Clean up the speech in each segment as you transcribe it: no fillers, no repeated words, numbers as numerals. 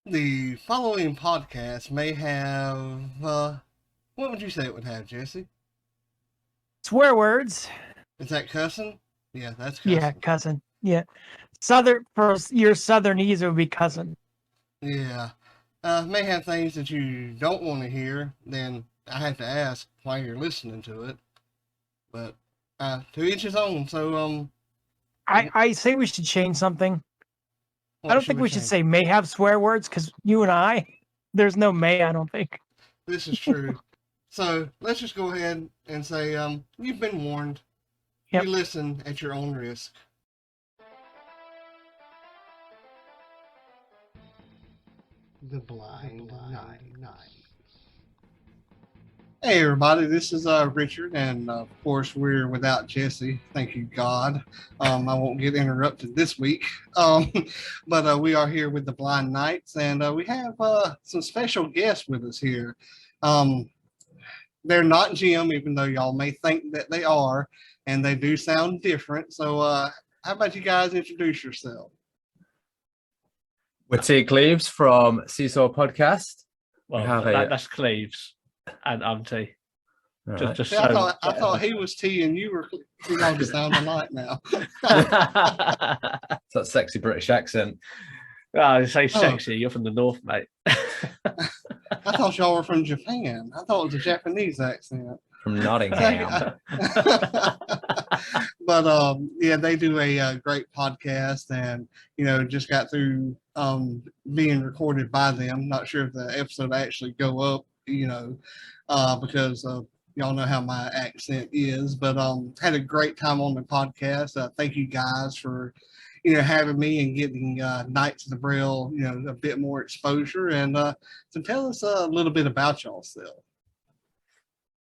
The following podcast may have, what would you say it would have, Jesse? Swear words. Is that cussing? Yeah, that's cussing. Yeah, cousin. Yeah. Southern, for your Southernese, it would be cousin. Yeah. May have things that you don't want to hear, then I have to ask why you're listening to it. But, to each his own, so, I say we should change something. I what don't think we should change? say may have swear words, because you and I, there's no may, I don't think. This is true. So, let's just go ahead and say, you've been warned. Yep. You listen at your own risk. The Blind Nine. Hey everybody, this is Richard, and of course we're without Jesse. Thank you God. I won't get interrupted this week, but we are here with the Blind Knights, and we have some special guests with us here. They're not Jim, even though y'all may think that they are, and they do sound different. So how about you guys introduce yourself? We're T. Cleves from Seesaw Podcast. Well, that's Cleves, and I'm T. Right. See, I thought he was T and you were. You all just sound alike now. It's that sexy British accent. I say sexy. You're from the north, mate. I thought y'all were from Japan. I thought it was a Japanese accent. From Nottingham. But yeah, they do a great podcast, and just got through being recorded by them. Not sure if the episode actually go up, because y'all know how my accent is. But had a great time on the podcast. Thank you guys for having me and getting Knights of the Braille a bit more exposure, and to tell us a little bit about yourself.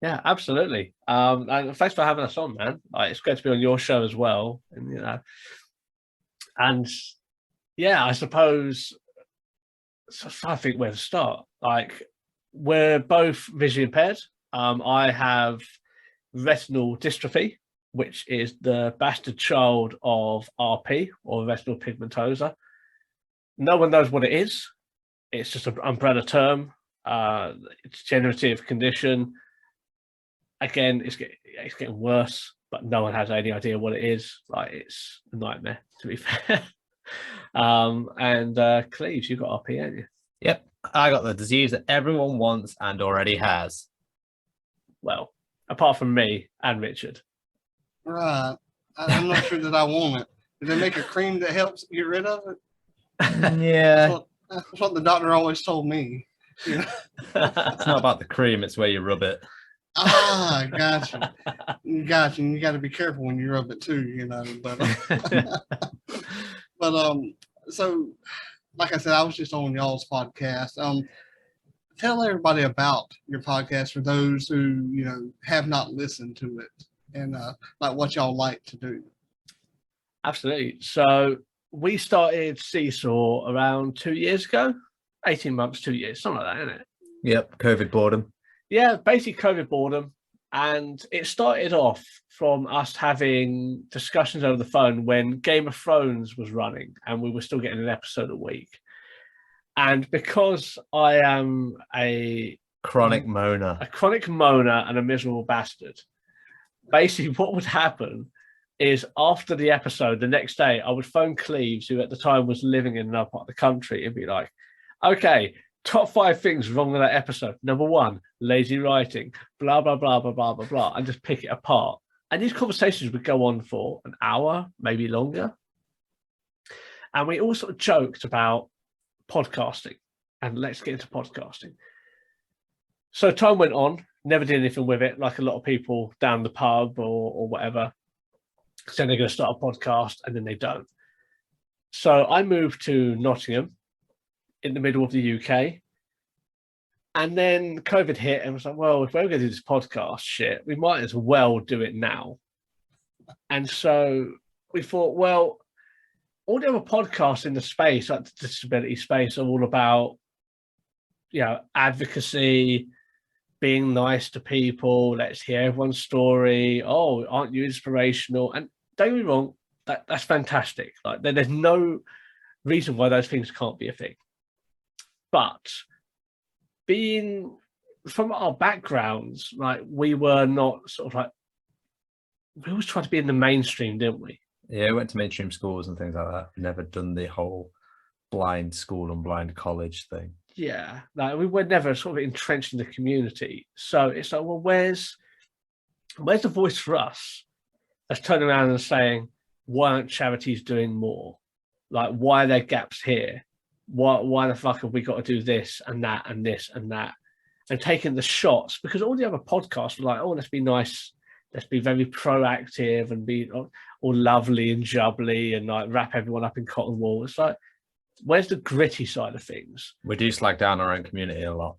Yeah, absolutely. And thanks for having us on, man. It's great to be on your show as well. And yeah, I suppose I think where to start. We're both visually impaired. I have retinal dystrophy, which is the bastard child of RP, or retinal pigmentosa. No one knows what it is. It's just an umbrella term. It's a degenerative condition. Again, it's getting worse, but no one has any idea what it is. It's a nightmare, to be fair. And Cleves, you've got RP, haven't you? Yep, I got the disease that everyone wants and already has. Well, apart from me and Richard. Right. I'm not sure that I want it. Do they make a cream that helps get rid of it? Yeah. That's what the doctor always told me. It's not about the cream, it's where you rub it. Gotcha. Gotcha. And you got to be careful when you rub it too, But so like I said, I was just on y'all's podcast. Tell everybody about your podcast for those who have not listened to it, and what y'all like to do. Absolutely. So we started Seesaw around 2 years ago, 18 months, 2 years, something like that, isn't it? Yep, COVID boredom. Yeah, basically COVID boredom. And it started off from us having discussions over the phone when Game of Thrones was running and we were still getting an episode a week. And because I am a chronic moaner and a miserable bastard, basically what would happen is after the episode, the next day, I would phone Cleves, who at the time was living in another part of the country, and be like, okay, top 5 things wrong with that episode. Number 1, lazy writing, blah, blah, blah, blah, blah, blah, blah, and just pick it apart. And these conversations would go on for an hour, maybe longer. And we all sort of joked about podcasting, and let's get into podcasting. So time went on, never did anything with it, like a lot of people down the pub or whatever. So they're going to start a podcast, and then they don't. So I moved to Nottingham, in the middle of the UK, and then COVID hit, and was like, well, if we're going to do this podcast shit, we might as well do it now. And so we thought, well, all the other podcasts in the space, like the disability space, are all about advocacy, being nice to people, let's hear everyone's story. Oh, aren't you inspirational? And don't get me wrong, that's fantastic. There's no reason why those things can't be a thing. But being from our backgrounds, like we were not sort of like, we always tried to be in the mainstream, didn't we? Yeah, I went to mainstream schools and things like that. Never done the whole blind school and blind college thing. Yeah, like we were never sort of entrenched in the community. So it's like, well, where's the voice for us that's turning around and saying, why aren't charities doing more? Like, why are there gaps here? Why the fuck have we got to do this and that and this and that? And taking the shots, because all the other podcasts were like, oh, let's be nice, let's be very proactive and be all lovely and jubbly and like wrap everyone up in cotton wool. It's like, where's the gritty side of things? We do slag down our own community a lot.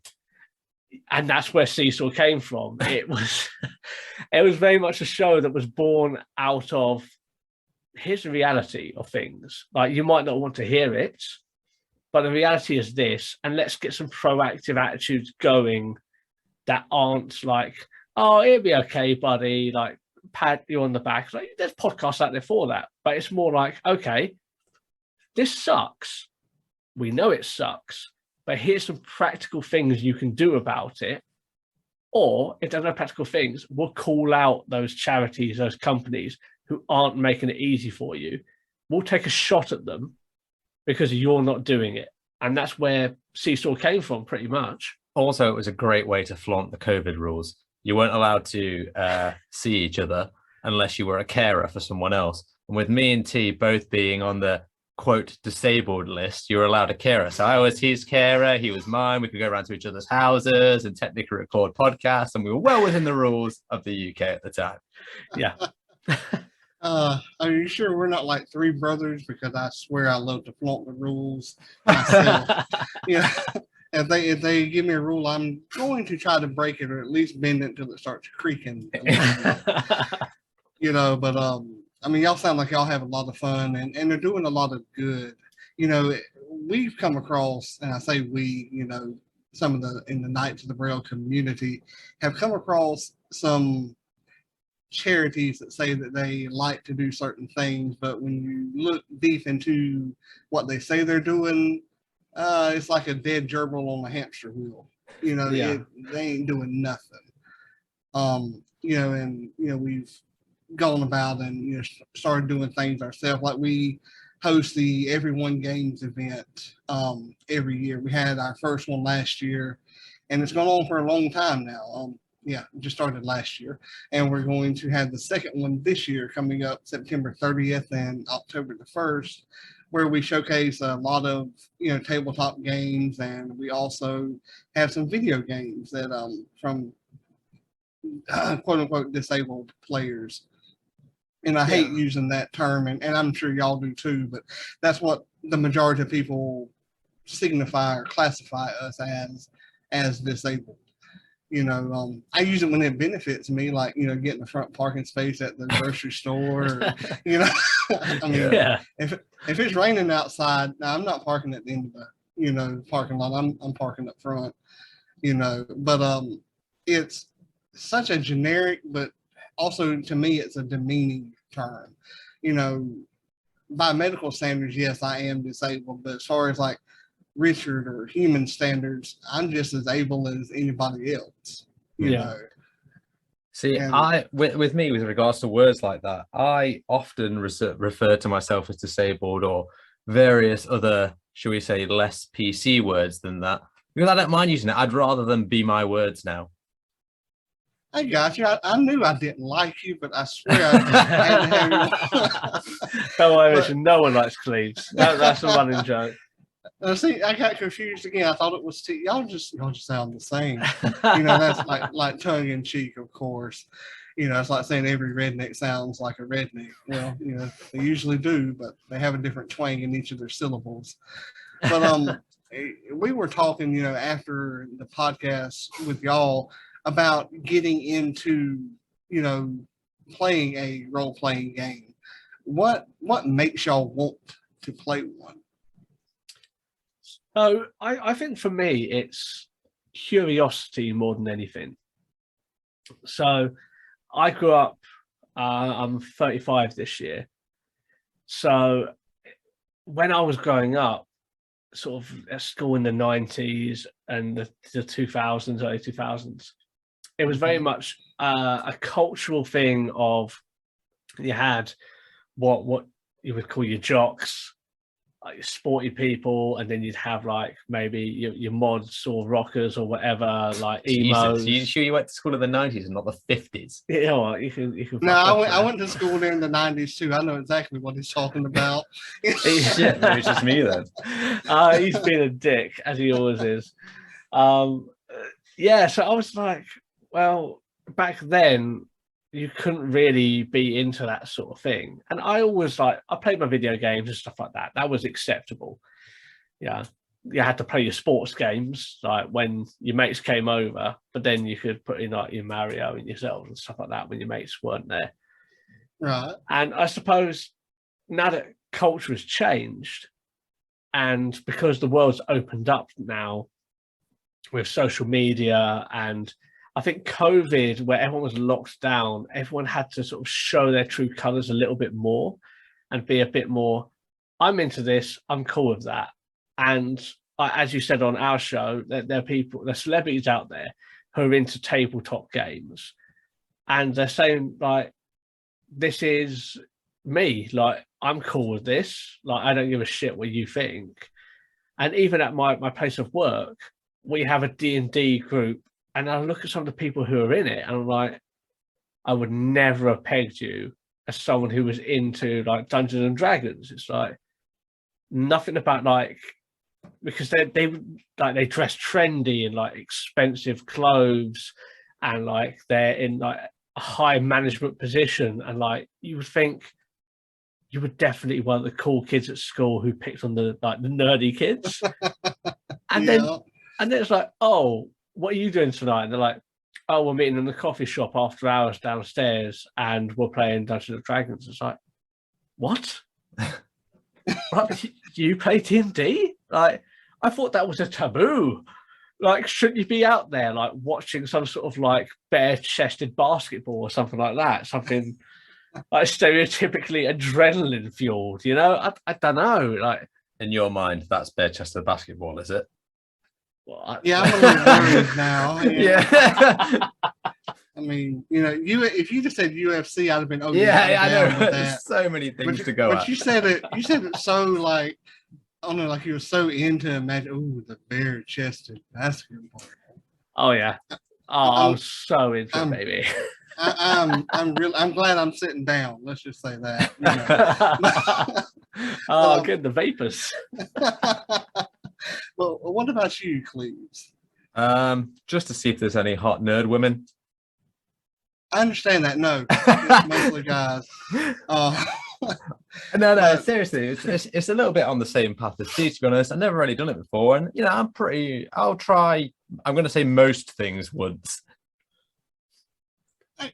And that's where Seesaw came from. It was very much a show that was born out of, here's the reality of things. Like, you might not want to hear it, but the reality is this, and let's get some proactive attitudes going that aren't like, oh, it'll be okay, buddy, like pat you on the back. Like, there's podcasts out there for that, but it's more like, okay, this sucks. We know it sucks, but here's some practical things you can do about it. Or if there's no practical things, we'll call out those charities, those companies who aren't making it easy for you. We'll take a shot at them because you're not doing it. And that's where Seesaw came from, pretty much. Also, it was a great way to flaunt the COVID rules. You weren't allowed to see each other unless you were a carer for someone else. And with me and T both being on the quote disabled list, you were allowed a carer. So I was his carer, he was mine. We could go around to each other's houses and technically record podcasts, and we were well within the rules of the UK at the time. Yeah. Are you sure we're not like three brothers? Because I swear I love to flaunt the rules myself. Yeah. If they give me a rule, I'm going to try to break it or at least bend it until it starts creaking. You know, but I mean, y'all sound like y'all have a lot of fun and they're doing a lot of good. You know, we've come across, and I say we, you know, some of in the Knights of the Braille community have come across some charities that say that they like to do certain things, but when you look deep into what they say they're doing, it's like a dead gerbil on a hamster wheel. You know, Yeah. they ain't doing nothing. You know, and you know, we've gone about and you know started doing things ourselves. Like we host the Everyone Games event every year. We had our first one last year, and it's gone on for a long time now. Yeah, just started last year, and we're going to have the second one this year coming up September 30th and October the 1st, where we showcase a lot of you know tabletop games, and we also have some video games that from quote unquote disabled players. And I hate using that term, and I'm sure y'all do too, but that's what the majority of people signify or classify us as disabled. You know, I use it when it benefits me, like, you know, getting the front parking space at the grocery store, or, you know, I mean, Yeah. if it's raining outside, now I'm not parking at the end of the, you know, parking lot. I'm parking up front, you know, but it's such a generic, but also to me, it's a demeaning term. You know, by medical standards, yes, I am disabled, but as far as like Richard or human standards, I'm just as able as anybody else. You know. See, And with me, with regards to words like that, I often refer to myself as disabled or various other, shall we say, less PC words than that, because I don't mind using it. I'd rather them be my words now. I got you. I knew I didn't like you, but I swear I just had to have you. Don't worry, Richard, no one likes Cleves. That's a running joke. See, I got confused again. I thought it was y'all just sound the same. You know, that's like tongue in cheek, of course. You know, it's like saying every redneck sounds like a redneck. Well, you know, they usually do, but they have a different twang in each of their syllables. But we were talking, you know, after the podcast with y'all about getting into, you know, playing a role-playing game. What makes y'all want to play one? So I think for me, it's curiosity more than anything. So I grew up, I'm 35 this year. So when I was growing up, sort of at school in the 90s and the 2000s, early 2000s. It was very much a cultural thing of you had what you would call your jocks, like your sporty people, and then you'd have like maybe your mods or rockers or whatever, like emos. Jesus, you sure you went to school in the 90s and not the 50s? You know what, you can No, I went to school there in the 90s too. I know exactly what he's talking about. Shit, maybe it's just me then. He's been a dick, as he always is. Yeah, so I was like, well, back then you couldn't really be into that sort of thing. And I always I played my video games and stuff like that. That was acceptable. Yeah. You had to play your sports games, like when your mates came over, but then you could put in like your Mario and yourselves and stuff like that when your mates weren't there. Right. And I suppose now that culture has changed, and because the world's opened up now with social media, and I think COVID, where everyone was locked down, everyone had to sort of show their true colors a little bit more and be a bit more, I'm into this, I'm cool with that. And as you said on our show, there are people, there's celebrities out there who are into tabletop games, and they're saying like, this is me, like I'm cool with this, like I don't give a shit what you think. And even at my place of work, we have a D&D group, and I look at some of the people who are in it, and I'm like, I would never have pegged you as someone who was into like Dungeons and Dragons. It's like nothing about like, because they dress trendy in like expensive clothes, and like they're in like a high management position, and like you would think you were definitely one of the cool kids at school who picked on the nerdy kids. And then it's like, oh, what are you doing tonight? And they're like, oh, we're meeting in the coffee shop after hours downstairs and we're playing Dungeons and Dragons. It's like, what? Like, you play D&D? Like, I thought that was a taboo. Like, shouldn't you be out there like watching some sort of like bare-chested basketball or something like that? Something like stereotypically adrenaline fueled, you know? I don't know. Like, in your mind, that's bare-chested basketball, is it? Well, yeah, I'm a little worried now. Yeah. I mean, you know, if you just said UFC, I'd have been I know. With There's that. so many things to go but at. you said it so like, I don't know, like you were so into imagine. Oh, the bare-chested basketball. Oh yeah. I'm so into it, baby. I'm glad I'm sitting down. Let's just say that. You know. Get the vapors. Well, what about you, Cleves? Just to see if there's any hot nerd women. I understand that. No, it's mostly guys. No, seriously, it's a little bit on the same path as Steve, to be honest. I've never really done it before, and you know, I'll try. I'm going to say most things once.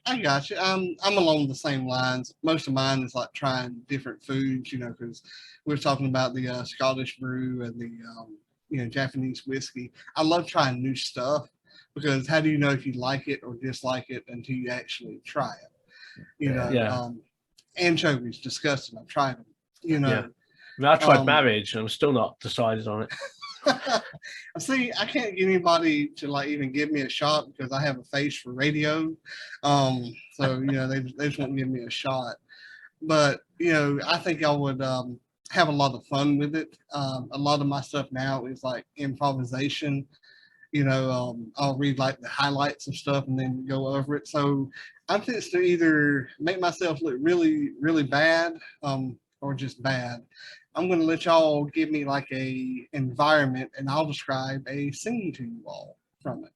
I got you. I'm along the same lines. Most of mine is like trying different foods, you know, because we were talking about the Scottish brew and the Japanese whiskey. I love trying new stuff, because how do you know if you like it or dislike it until you actually try it? You know, Yeah. Anchovies, disgusting. I've tried them. You know, Yeah. I mean, I tried marriage and I'm still not decided on it. See, I can't get anybody to like even give me a shot because I have a face for radio. So you know, they just won't give me a shot. But you know, I think I would have a lot of fun with it. A lot of my stuff now is like improvisation. You know, I'll read like the highlights of stuff and then go over it. So I'm fixed to either make myself look really, really bad, or just bad. I'm going to let y'all give me like a environment, and I'll describe a scene to you all from it.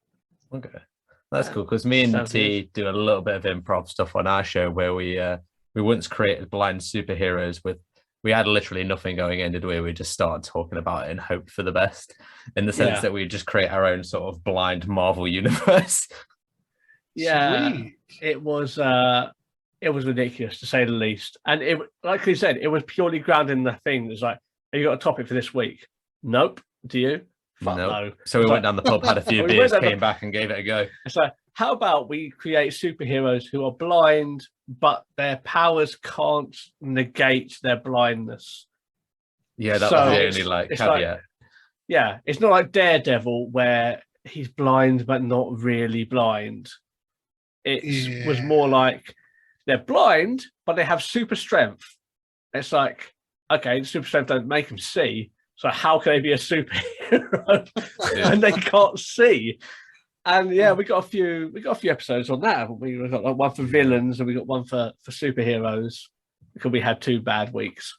Okay, that's cool, because me and T do a little bit of improv stuff on our show where we once created blind superheroes with. We had literally nothing going in, did we? We just started talking about it and hoped for the best, in the sense that we just create our own sort of blind Marvel universe. Yeah, Sweet. it was ridiculous to say the least. And it, like you said, it was purely grounded in the thing. It's like, have you got a topic for this week? Nope. Do you? Fuck Nope. no. So we went down the pub, had a few beers, came back and gave it a go. It's like, how about we create superheroes who are blind, but their powers can't negate their blindness? Yeah, that So was the only like it's caveat. Yeah, it's not like Daredevil where he's blind but not really blind. It was more like they're blind, but they have super strength. It's like, okay, the super strength don't make them see. So how can they be a superhero and they can't see? And yeah, we got a few episodes on that, haven't we? We've got like one for villains and we got one for superheroes because we had 2 bad weeks.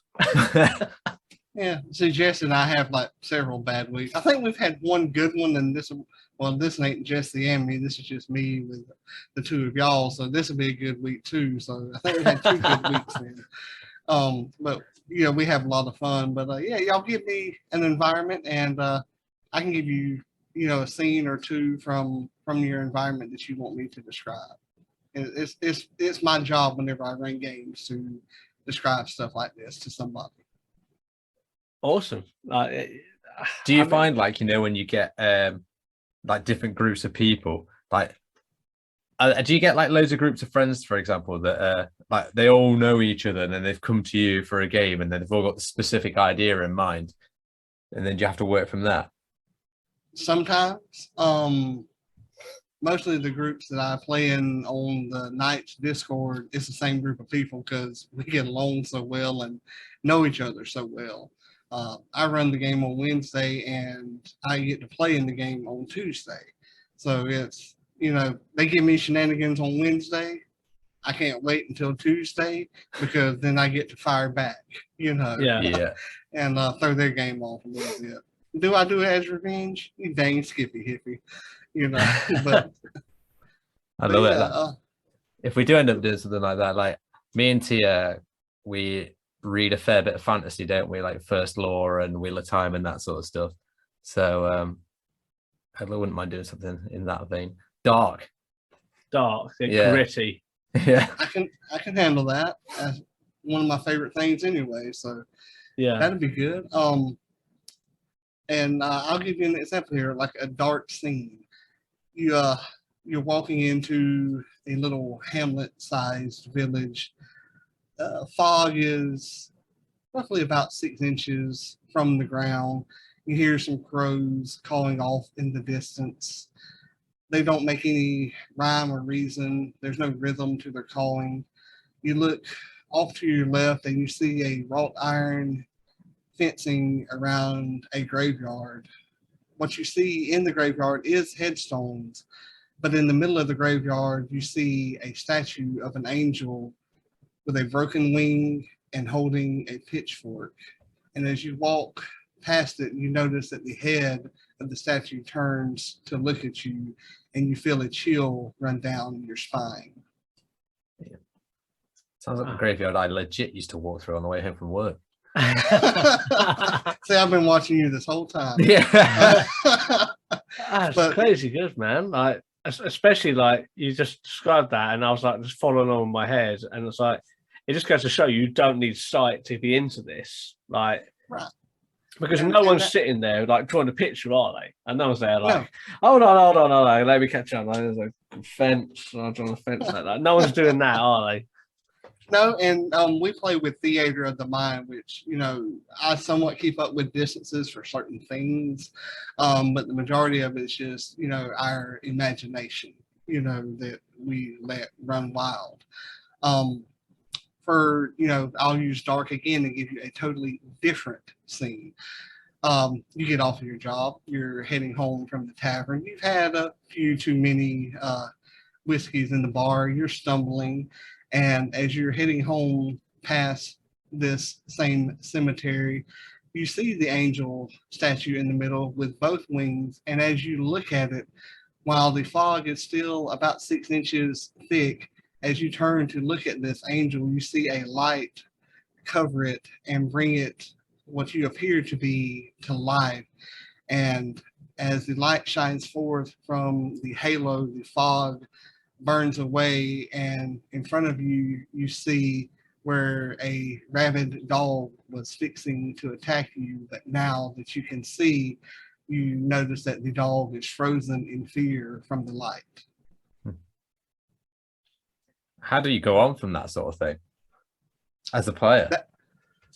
Yeah, see, Jess and I have like several bad weeks. I think we've had one good one, and this ain't Jesse and me. This is just me with the 2 of y'all. So this will be a good week too. So I think we had 2 good weeks then. But you know, we have a lot of fun. But yeah, y'all give me an environment, and I can give you, you know, a scene or 2 from your environment that you want me to describe. And it's my job whenever I run games to describe stuff like this to somebody. Awesome. Do you find, like, you know, when you get like different groups of people, like do you get like loads of groups of friends, for example, that like they all know each other and then they've come to you for a game and then they've all got the specific idea in mind, and then you have to work from that? Sometimes, mostly the groups that I play in on the Knights Discord, it's the same group of people because we get along so well and know each other so well. I run the game on Wednesday and I get to play in the game on Tuesday. So it's, you know, they give me shenanigans on Wednesday. I can't wait until Tuesday because then I get to fire back, you know. Yeah. And throw their game off a little bit. Do I do it as revenge? You dang skippy hippie, you know. But I love it. yeah, If we do end up doing something like that, like me and Tia, we read a fair bit of fantasy, don't we? Like First Law and Wheel of Time and that sort of stuff. So I wouldn't mind doing something in that vein. Dark, gritty. Yeah. I can handle that. That's one of my favorite things anyway. So Yeah. that'd be good. And I'll give you an example here, like a dark scene. You're walking into a little hamlet-sized village. Fog is roughly about 6 inches from the ground. You hear some crows calling off in the distance. They don't make any rhyme or reason. There's no rhythm to their calling. You look off to your left and you see a wrought iron fencing around a graveyard. What you see in the graveyard is headstones, but in the middle of the graveyard, you see a statue of an angel with a broken wing and holding a pitchfork. And as you walk past it, you notice that the head of the statue turns to look at you, and you feel a chill run down your spine. Yeah. Sounds like the graveyard I legit used to walk through on the way home from work. See, I've been watching you this whole time. Yeah. That's crazy good, man. Like, especially like you just described that, and I was like just following on in my head, and it's like it just goes to show you don't need sight to be into this, like, right? Because no one's sitting there like drawing a picture, are they? And no one's there like, hold on, let me catch up. Like, there's a fence, I'm drawing a fence like that. No one's doing that, are they? No, and we play with theater of the mind, which, you know, I somewhat keep up with distances for certain things, but the majority of it is just, you know, our imagination, you know, that we let run wild. For, you know, I'll use dark again and give you a totally different scene. You get off of your job, you're heading home from the tavern, you've had a few too many whiskeys in the bar, you're stumbling, and as you're heading home past this same cemetery, you see the angel statue in the middle with both wings, and as you look at it, while the fog is still about 6 inches thick, as you turn to look at this angel, you see a light cover it and bring it, what you appear to be, to life. And as the light shines forth from the halo, the fog burns away, and in front of you, you see where a rabid dog was fixing to attack you. But now that you can see, you notice that the dog is frozen in fear from the light. How do you go on from that sort of thing as a player?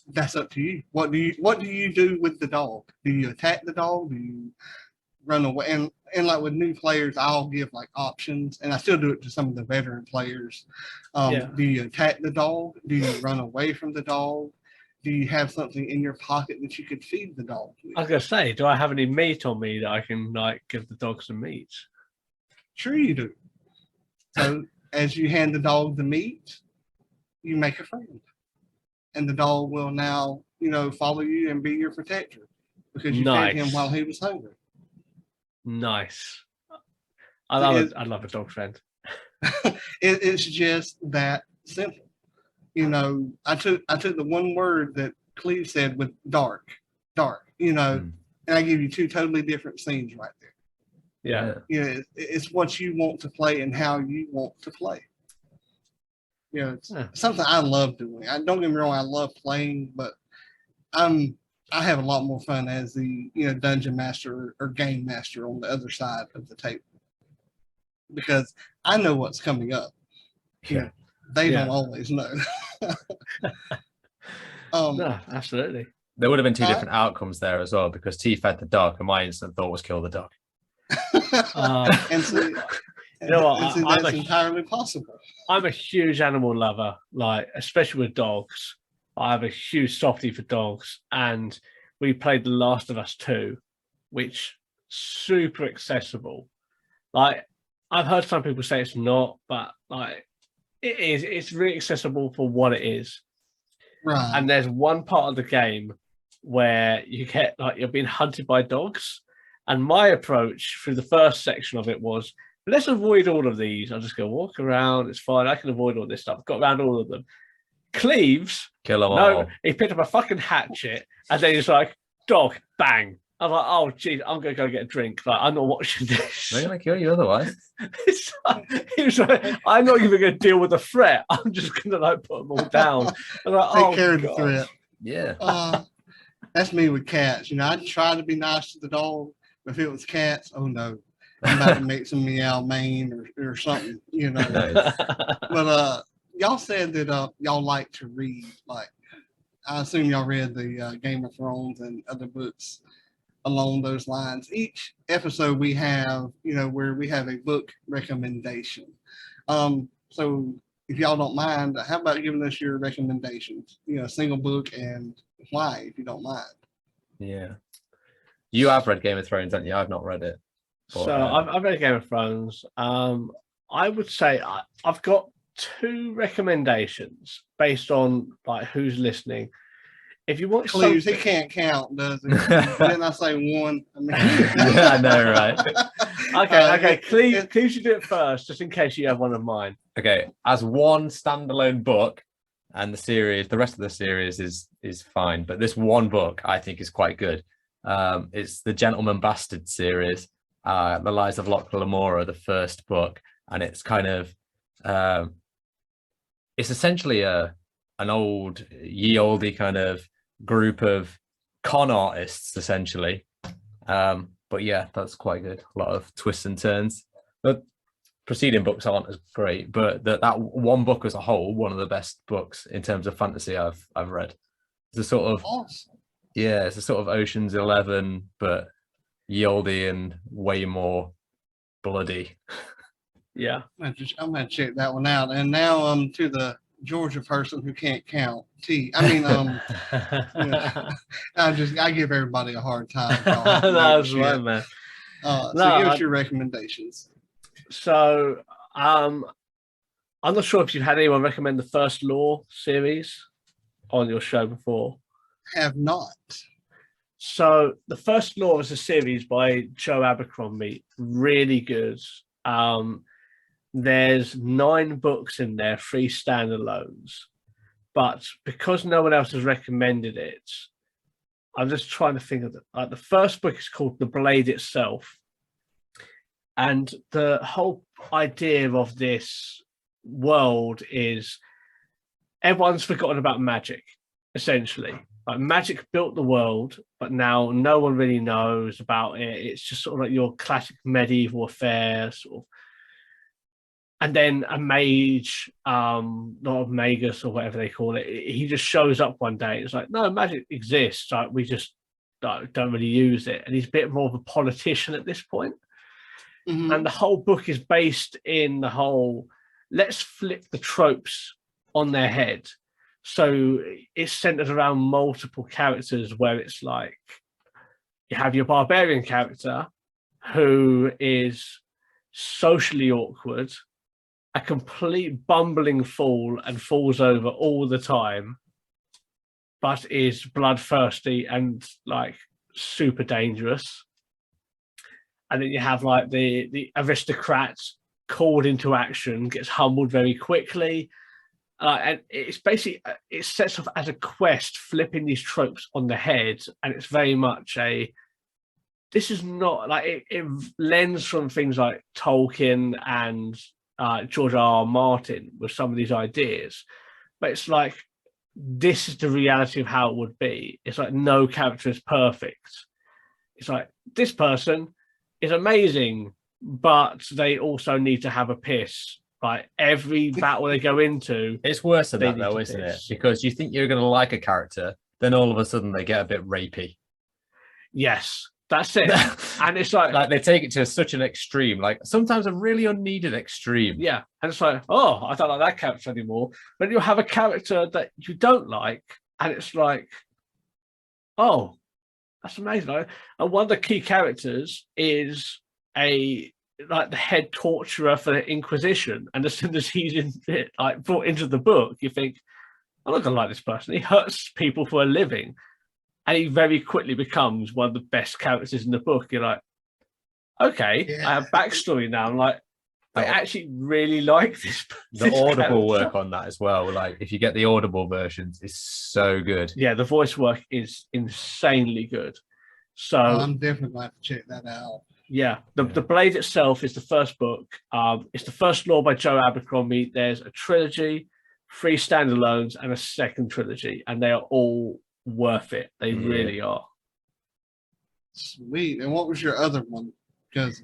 that's up to you. What do you do with the dog? Do you attack the dog? Do you run away? And like with new players, I'll give like options, and I still do it to some of the veteran players. Yeah. Do you attack the dog? Do you run away from the dog? Do you have something in your pocket that you could feed the dog with? I was gonna say, do I have any meat on me that I can like give the dog some meat? Sure you do. So as you hand the dog the meat, you make a friend. And the dog will now, follow you and be your protector because you fed him Nice. while he was hungry. Nice. I love a dog friend. It's just that simple. I took the one word that Cleve said with dark, and I give you two totally different scenes right there. Yeah. It's what you want to play and how you want to play. It's something I love doing. Don't get me wrong, I love playing, but I have a lot more fun as the dungeon master or game master on the other side of the table because I know what's coming up. Yeah. They don't always know. No, absolutely. There would have been two different outcomes there as well because T fed the dog, and my instant thought was kill the dog. And so, that's entirely possible. I'm a huge animal lover, like especially with dogs. I have a huge softie for dogs, and we played The Last of Us 2, which super accessible. Like I've heard some people say it's not, but like it is. It's really accessible for what it is. Right. And there's one part of the game where you get like you're being hunted by dogs, and my approach through the first section of it was, let's avoid all of these. I'll just go walk around. It's fine. I can avoid all this stuff. Got around all of them. Cleves, kill them all. He picked up a fucking hatchet and then he's like, dog, bang. I'm like, oh, geez, I'm going to go get a drink. Like, I'm not watching this. They're going to kill you otherwise. He was like, I'm not even going to deal with the threat. I'm just going to like put them all down. I'm like, Take care of the threat. Yeah. That's me with cats. I try to be nice to the dog, but if it was cats, oh no. I'm about to make some meow mane or something, But y'all said that y'all like to read. Like, I assume y'all read the Game of Thrones and other books along those lines. Each episode we have, where we have a book recommendation. So if y'all don't mind, how about giving us your recommendations? A single book and why, if you don't mind. Yeah. You have read Game of Thrones, haven't you? I've not read it. So I've read Game of Thrones. I would say I've got two recommendations based on like who's listening. If you want, Cleves, he can't count, does he? Didn't I say one? Yeah, I know, right? Okay. Cleves, you do it first, just in case you have one of mine. Okay, as one standalone book, and the rest of the series is fine, but this one book I think is quite good. It's the Gentleman Bastard series. The Lies of Locke Lamora, the first book, and it's kind of it's essentially an ye olde kind of group of con artists essentially, but yeah, that's quite good. A lot of twists and turns. The preceding books aren't as great, but that one book as a whole, one of the best books in terms of fantasy I've read. It's a sort of awesome. Yeah, it's a sort of Ocean's 11, but yieldy and way more bloody. Yeah, I'm gonna check that one out. And now to the Georgia person who can't count. I give everybody a hard time. That's right, man. So give us your recommendations. So I'm not sure if you've had anyone recommend the First Law series on your show before. Have not. So the First Law is a series by Joe Abercrombie, really good. There's 9 books in there, 3 standalones, but because no one else has recommended it, I'm just trying to think of it. Like the first book is called The Blade Itself, and the whole idea of this world is everyone's forgotten about magic, essentially. Like magic built the world, but now no one really knows about it. It's just sort of like your classic medieval affair, sort of and then a mage, not a magus or whatever they call it, he just shows up one day. It's like, no, magic exists. Like, we just don't really use it. And he's a bit more of a politician at this point. Mhm. And the whole book is based in the whole, let's flip the tropes on their head. So it's centered around multiple characters, where it's like, you have your barbarian character who is socially awkward, a complete bumbling fool and falls over all the time, but is bloodthirsty and like super dangerous. And then you have like the aristocrat called into action, gets humbled very quickly. And it's basically, it sets off as a quest, flipping these tropes on the head. And it's very much this is not like, it lends from things like Tolkien and George R.R. Martin with some of these ideas. But it's like, this is the reality of how it would be. It's like, no character is perfect. It's like, this person is amazing, but they also need to have a piss. Like, every battle they go into, It's worse than They that, need though, to isn't it? piss. Because you think you're going to like a character, then all of a sudden they get a bit rapey. yes, that's it. And it's like, Like, they take it to such an extreme, like sometimes a really unneeded extreme. yeah, and it's like, oh, I don't like that character anymore. But you'll have a character that you don't like, and it's like, oh, that's amazing. And one of the key characters is like the head torturer for the Inquisition. And as soon as he's like brought into the book, you think, I'm not gonna like this person. He hurts people for a living. And he very quickly becomes one of the best characters in the book. You're like, okay, Yeah. I have backstory now. I'm like, I The- actually really like this. The this Audible character. work on that as well. Like, if you get the Audible versions, it's so good. Yeah, the voice work is insanely good. So I'm definitely going to have to check that out. yeah, the Blade itself is the first book. It's the first law by Joe Abercrombie. There's a trilogy, 3 standalones, and a second trilogy, and they are all worth it. They Yeah. really are. Sweet. And what was your other one? Because,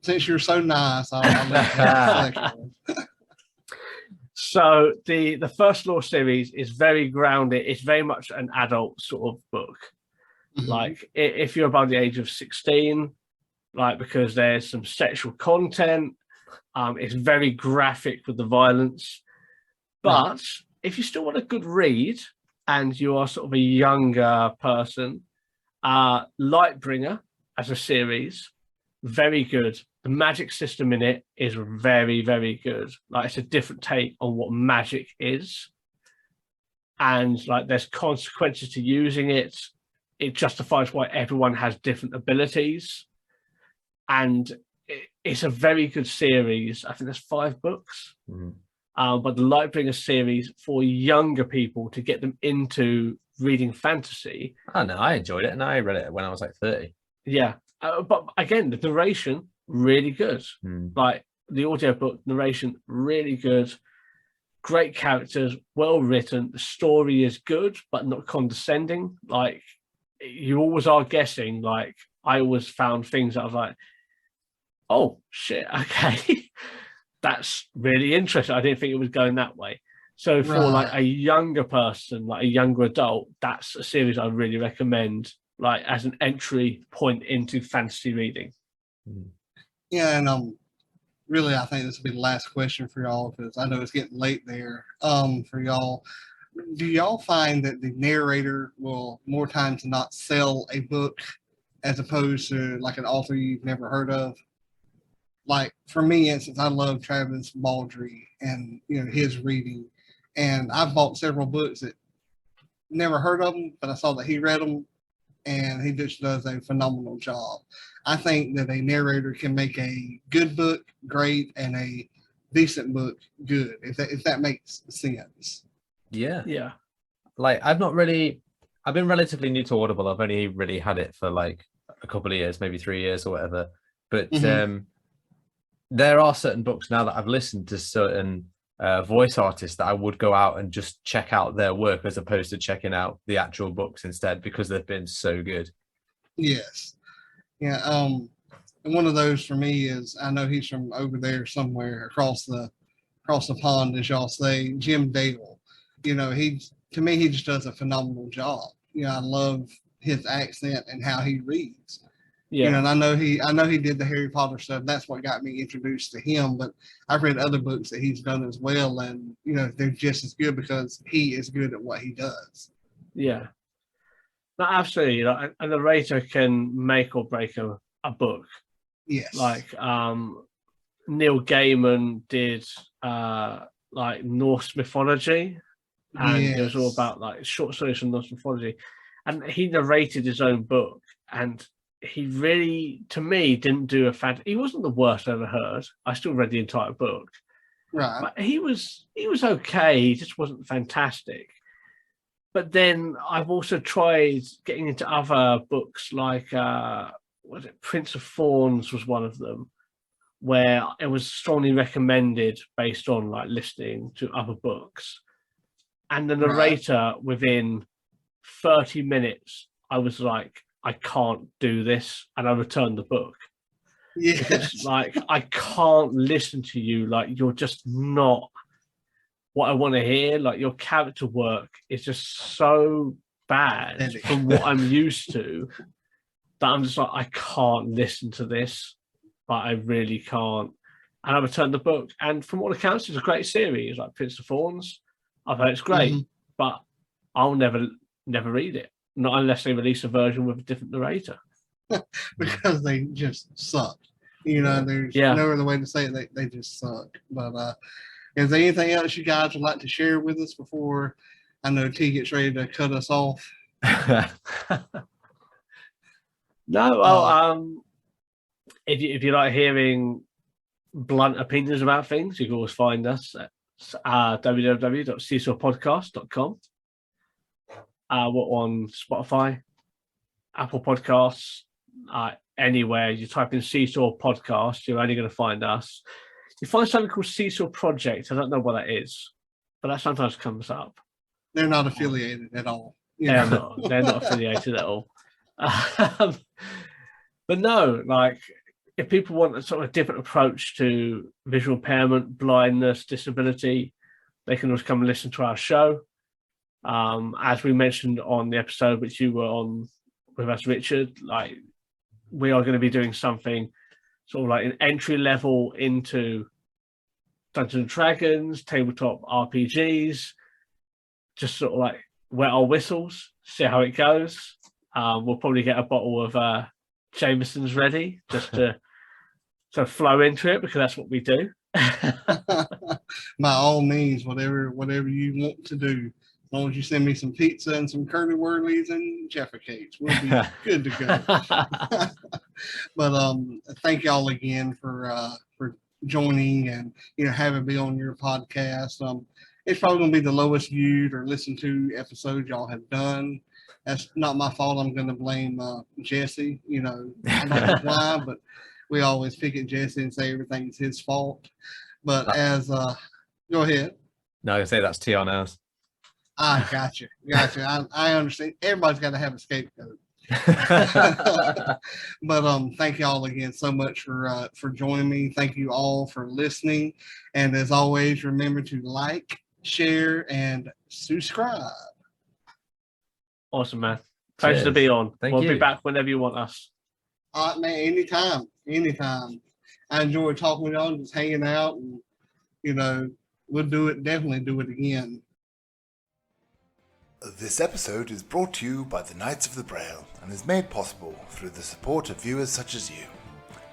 since you're so nice, I'll let you have the second one. So the first law series is very grounded. It's very much an adult sort of book. Mhm. Like, if you're above the age of 16, like, because there's some sexual content, it's very graphic with the violence. But if you still want a good read and you are sort of a younger person, Lightbringer as a series, very good. The magic system in it is very, very good. Like, it's a different take on what magic is. And like, there's consequences to using it. It justifies why everyone has different abilities. And it's a very good series. I think there's 5 books. Mhm. But the Lightbringer series for younger people, to get them into reading fantasy. I know, I enjoyed it, and I read it when I was like 30. Yeah. But again, the narration, really good. Mm. Like, the audiobook narration, really good. Great characters, well written. The story is good, but not condescending. Like, you always are guessing. Like, I always found things that I was like, oh shit, okay. That's really interesting. I didn't think it was going that way. So for like a younger person, like a younger adult, that's a series I really recommend, like, as an entry point into fantasy reading. Yeah, and really, I think this will be the last question for y'all, because I know it's getting late there. For y'all, do y'all find that the narrator will more times than not sell a book as opposed to like an author you've never heard of? Like, for me, instance, I love Travis Baldry and his reading, and I've bought several books that never heard of them, but I saw that he read them, and he just does a phenomenal job. I think that a narrator can make a good book great and a decent book good, if that makes sense. Yeah. Yeah. Like, I've been relatively new to Audible. I've only really had it for like a couple of years, maybe 3 years or whatever. But there are certain books now that I've listened to certain voice artists that I would go out and just check out their work as opposed to checking out the actual books instead, because they've been so good. Yes. Yeah. and one of those for me is, I know he's from over there somewhere across the pond, as y'all say, Jim Dale. You know, to me, he just does a phenomenal job. You know, I love his accent and how he reads. Yeah. You know, and I know he did the Harry Potter stuff. That's what got me introduced to him. But I've read other books that he's done as well, and you know, they're just as good because he is good at what he does. Yeah. No, absolutely. Like, a narrator can make or break a book. Yes. Like Neil Gaiman did like Norse mythology, and it was all Yes. about like short stories from Norse mythology, and he narrated his own book, and he really, to me, didn't do he wasn't the worst I ever heard. I still read the entire book, Right. but he was okay. He just wasn't fantastic. But then I've also tried getting into other books, like was it Prince of Thorns was one of them, where it was strongly recommended based on like listening to other books, and the narrator within 30 minutes, I was like, I can't do this, and I returned the book. Yes. Because like I can't listen to you, like you're just not what I want to hear. Like your character work is just so bad from what I'm used to that I'm just like, I can't listen to this, but I really can't. And I returned the book, and from all accounts, it's a great series, like Prince of Thorns. I've heard it's great, but I'll never read it, not unless they release a version with a different narrator. Because they just suck. You know, there's no other way to say it. They just suck. But is there anything else you guys would like to share with us before I know T gets ready to cut us off? No, well, if you like hearing blunt opinions about things, you can always find us at www.seesawpodcast.com. We're on Spotify, Apple Podcasts, anywhere. You type in Seesaw Podcast, you're only going to find us. You find something called Seesaw Project. I don't know what that is, but that sometimes comes up. They're not affiliated at all. They're not affiliated at all. But no, like if people want a sort of different approach to visual impairment, blindness, disability, they can always come and listen to our show. As we mentioned on the episode which you were on with us, Richard, like we are going to be doing something sort of like an entry level into Dungeons and Dragons, tabletop RPGs, just sort of like wet our whistles, see how it goes. We'll probably get a bottle of Jameson's ready just to flow into it, because that's what we do. By all means, whatever you want to do. As long as you send me some pizza and some curly whirlies and Jaffa cakes, we'll be good to go. But thank y'all again for joining and having me on your podcast. It's probably gonna be the lowest viewed or listened to episode y'all have done. That's not my fault. I'm gonna blame Jesse. I don't know why, but we always pick at Jesse and say everything's his fault. But go ahead. No, I say that's T on ours. I gotcha. I understand. Everybody's got to have a scapegoat. But thank you all again so much for joining me. Thank you all for listening. And as always, remember to like, share, and subscribe. Awesome, man. Pleasure to Cheers. be on. We'll you. be back whenever you want us. Man, anytime. I enjoy talking with y'all, just hanging out, and we'll definitely do it again. This episode is brought to you by the Knights of the Braille and is made possible through the support of viewers such as you.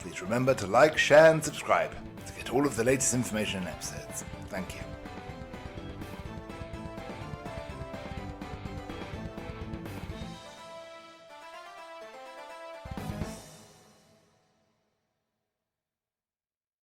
Please remember to like, share, and subscribe to get all of the latest information and episodes. Thank you.